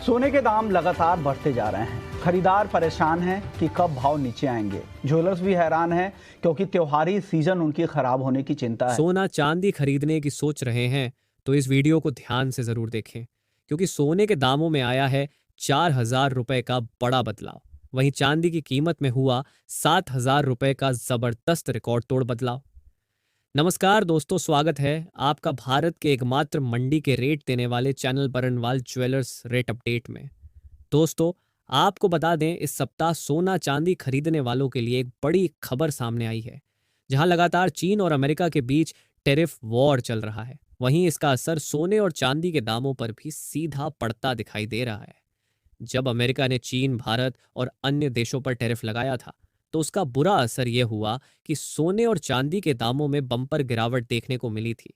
सोने के दाम लगातार बढ़ते जा रहे हैं। खरीदार परेशान हैं कि कब भाव नीचे आएंगे। ज्वेलर्स भी हैरान हैं क्योंकि त्योहारी सीजन उनकी खराब होने की चिंता है। सोना चांदी खरीदने की सोच रहे हैं तो इस वीडियो को ध्यान से जरूर देखें, क्योंकि सोने के दामों में आया है 4,000 रुपए का बड़ा बदलाव। वहीं चांदी की कीमत में हुआ 7,000 रुपए का जबरदस्त रिकॉर्ड तोड़ बदलाव। नमस्कार दोस्तों, स्वागत है आपका भारत के एकमात्र मंडी के रेट देने वाले channel Barnwal jewellers rate update में। दोस्तों, आपको बता दें, इस सप्ताह सोना चांदी खरीदने वालों के लिए एक बड़ी खबर सामने आई है। जहां लगातार चीन और अमेरिका के बीच टैरिफ वॉर चल रहा है, वहीं इसका असर सोने और चांदी के दामों पर भी सीधा पड़ता दिखाई दे रहा है। जब अमेरिका ने चीन, भारत और अन्य देशों पर टैरिफ लगाया था, तो उसका बुरा असर यह हुआ कि सोने और चांदी के दामों में बम्पर गिरावट देखने को मिली थी।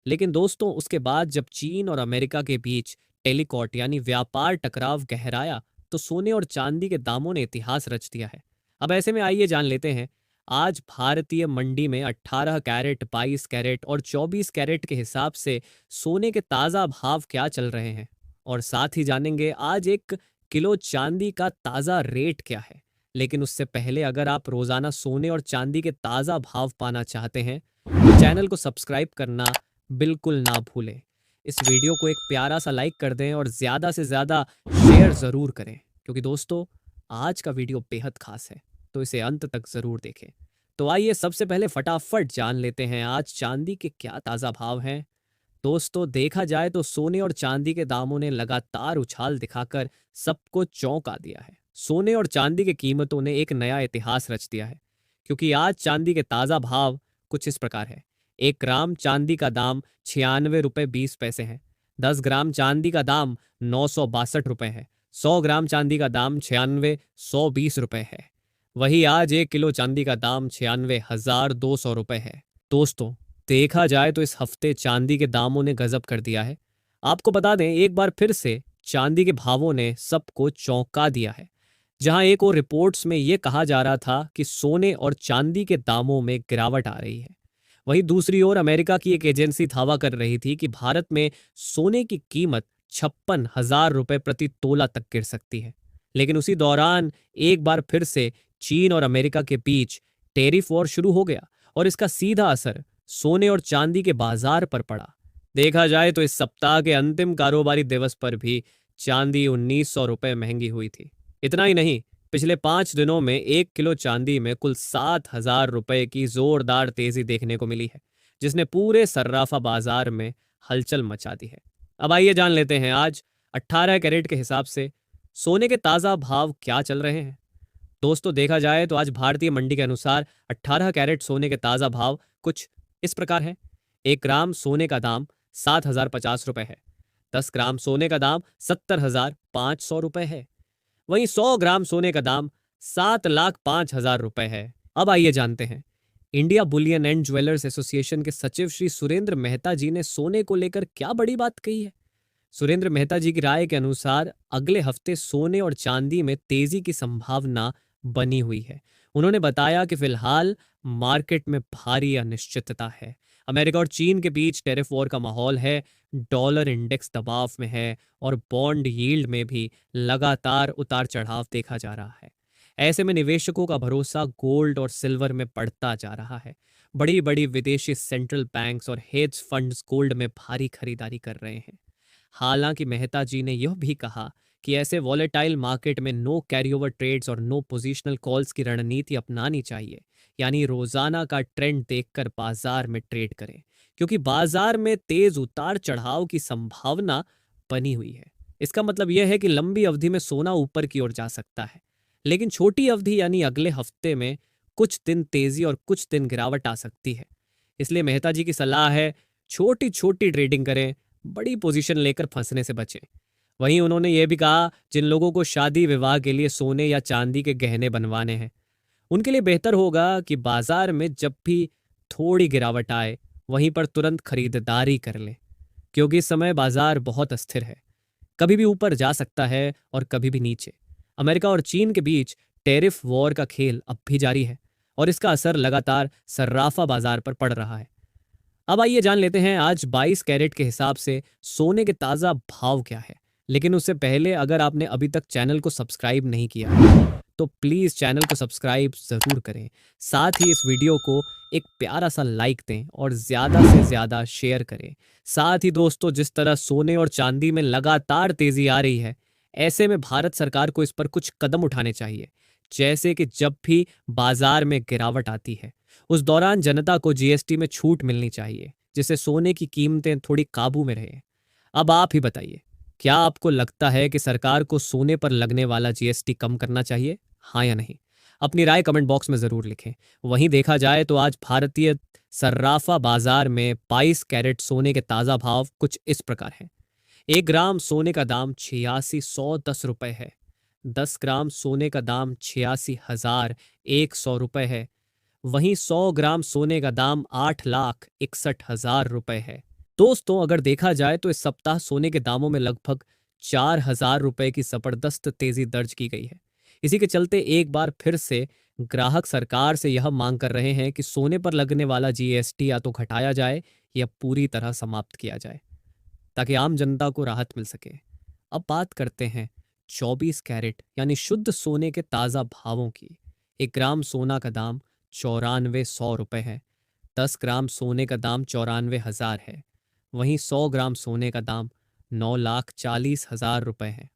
लेकिन दोस्तों, उसके बाद जब चीन और अमेरिका के बीच टेलीकॉट यानी व्यापार टकराव गहराया, तो सोने और चांदी के दामों ने इतिहास रच दिया है। अब ऐसे में आइए जान लेते हैं आज भारतीय मंडी में 18 कैरेट, 22 कैरेट और 24 कैरेट के हिसाब से सोने के ताज़ा भाव क्या चल रहे हैं। और साथ ही जानेंगे आज 1 किलो चांदी का ताज़ा रेट क्या है। लेकिन उससे पहले अगर आप रोजाना सोने और चांदी के ताज़ा भाव पाना चाहते हैं तो चैनल को सब्सक्राइब करना बिल्कुल ना भूलें। इस वीडियो को एक प्यारा सा लाइक कर दें और ज़्यादा से ज़्यादा शेयर ज़रूर करें, क्योंकि दोस्तों आज का वीडियो बेहद खास है, तो इसे अंत तक ज़रूर देखें। तो आइए सबसे पहले फटाफट जान लेते हैं आज चांदी के क्या ताज़ा भाव हैं। दोस्तों, देखा जाए तो सोने और चांदी के दामों ने लगातार उछाल दिखाकर सबको चौंका दिया है। सोने और चांदी की कीमतों ने एक नया इतिहास रच दिया है, क्योंकि आज चांदी के ताज़ा भाव कुछ इस प्रकार है। 1 ग्राम चांदी का दाम 96 रुपये 20 पैसे है। 10 ग्राम चांदी का दाम 962 रुपये है। 100 ग्राम चांदी का दाम 96,120 रुपये है। वही आज 1 किलो चांदी का दाम 96,200 रुपये है। दोस्तों, देखा जाए तो इस हफ्ते चांदी के दामों ने गजब कर दिया है। आपको बता दें, एक बार फिर से चांदी के भावों ने सबको चौंका दिया है। जहां एक और रिपोर्ट्स में यह कहा जा रहा था कि सोने और चांदी के दामों में गिरावट आ रही है, वहीं दूसरी ओर अमेरिका की एक एजेंसी दावा कर रही थी कि भारत में सोने की कीमत 56,000 रुपये प्रति तोला तक गिर सकती है। लेकिन उसी दौरान एक बार फिर से चीन और अमेरिका के बीच टैरिफ वॉर शुरू हो गया और इसका सीधा असर सोने और चांदी के बाजार पर पड़ा। देखा जाए तो इस सप्ताह के अंतिम कारोबारी दिवस पर भी चांदी 1,900 रुपये महंगी हुई थी। इतना ही नहीं, पिछले 5 दिनों में 1 किलो चांदी में कुल 7,000 रुपये की जोरदार तेजी देखने को मिली है, जिसने पूरे सर्राफा बाजार में हलचल मचा दी है। अब आइए जान लेते हैं आज 18 कैरेट के हिसाब से सोने के ताज़ा भाव क्या चल रहे हैं। दोस्तों, देखा जाए तो आज भारतीय मंडी के अनुसार 18 कैरेट सोने के ताज़ा भाव कुछ इस प्रकार है। 1 ग्राम सोने का दाम 7,050 रुपये है। 10 ग्राम सोने का दाम 70,500 रुपये है। वहीं 100 ग्राम सोने का दाम 7,05,000 रुपये है। अब आइए जानते हैं, India Boolean and jewellers association के सचिव श्री सुरेंद्र मेहता जी ने सोने को लेकर क्या बड़ी बात कही है। सुरेंद्र मेहता जी की राय के अनुसार अगले हफ्ते सोने और चांदी में तेजी की संभावना बनी हुई है। उन्होंने बताया कि फिलहाल मार्केट में भारी अनिश्चितता है। अमेरिका और चीन के बीच टैरिफ वॉर का माहौल है, डॉलर इंडेक्स दबाव में है और बॉन्ड यील्ड में भी लगातार उतार चढ़ाव देखा जा रहा है। ऐसे में निवेशकों का भरोसा गोल्ड और सिल्वर में बढ़ता जा रहा है। बड़ी बड़ी विदेशी सेंट्रल बैंक्स और हेज फंड्स गोल्ड में भारी खरीदारी कर रहे हैं। हालांकि मेहता जी ने यह भी कहा कि ऐसे वॉलेटाइल मार्केट में नो कैरी ओवर ट्रेड्स और नो पोजिशनल कॉल्स की रणनीति अपनानी चाहिए, यानी रोजाना का ट्रेंड देखकर बाजार में ट्रेड करें, क्योंकि बाजार में तेज उतार चढ़ाव की संभावना बनी हुई है। इसका मतलब यह है कि लंबी अवधि में सोना ऊपर की ओर जा सकता है, लेकिन छोटी अवधि यानी अगले हफ्ते में कुछ दिन तेजी और कुछ दिन गिरावट आ सकती है। इसलिए मेहता जी की सलाह है, छोटी छोटी ट्रेडिंग करें, बड़ी पोजीशन लेकर फंसने से बचें। वहीं उन्होंने ये भी कहा, जिन लोगों को शादी विवाह के लिए सोने या चांदी के गहने बनवाने हैं, उनके लिए बेहतर होगा कि बाजार में जब भी थोड़ी गिरावट आए वहीं पर तुरंत खरीदारी कर लें, क्योंकि इस समय बाजार बहुत अस्थिर है, कभी भी ऊपर जा सकता है और कभी भी नीचे। अमेरिका और चीन के बीच टैरिफ वॉर का खेल अब भी जारी है और इसका असर लगातार सर्राफा बाजार पर पड़ रहा है। अब आइए जान लेते हैं आज 22 कैरेट के हिसाब से सोने के ताज़ा भाव क्या है। लेकिन उससे पहले अगर आपने अभी तक चैनल को सब्सक्राइब नहीं किया है, तो प्लीज़ चैनल को सब्सक्राइब ज़रूर करें। साथ ही इस वीडियो को एक प्यारा सा लाइक दें और ज़्यादा से ज़्यादा शेयर करें। साथ ही दोस्तों, जिस तरह सोने और चांदी में लगातार तेज़ी आ रही है, ऐसे में भारत सरकार को इस पर कुछ कदम उठाने चाहिए। जैसे कि जब भी बाजार में गिरावट आती है, उस दौरान जनता को जीएसटी में छूट मिलनी चाहिए, जिससे सोने की कीमतें थोड़ी काबू में रहें। अब आप ही बताइए, क्या आपको लगता है कि सरकार को सोने पर लगने वाला जीएसटी कम करना चाहिए, हाँ या नहीं? अपनी राय कमेंट बॉक्स में ज़रूर लिखें। वहीं देखा जाए तो आज भारतीय सर्राफा बाजार में 22 कैरेट सोने के ताज़ा भाव कुछ इस प्रकार हैं। 1 ग्राम सोने का दाम 8610 रुपये है। 10 ग्राम सोने का दाम 86,100 रुपये है। वहीं 100 ग्राम सोने का दाम 8,61,000 रुपये है। दोस्तों, अगर देखा जाए तो इस सप्ताह सोने के दामों में लगभग 4,000 रुपये की जबरदस्त तेजी दर्ज की गई है। इसी के चलते एक बार फिर से ग्राहक सरकार से यह मांग कर रहे हैं कि सोने पर लगने वाला जीएसटी या तो घटाया जाए या पूरी तरह समाप्त किया जाए, ताकि आम जनता को राहत मिल सके। अब बात करते हैं 24 कैरेट यानी शुद्ध सोने के ताज़ा भावों की। 1 ग्राम सोना का दाम 9400 रुपये है। 10 ग्राम सोने का दाम 94,000 है। वहीं 100 ग्राम सोने का दाम 9,40,000 रुपये है।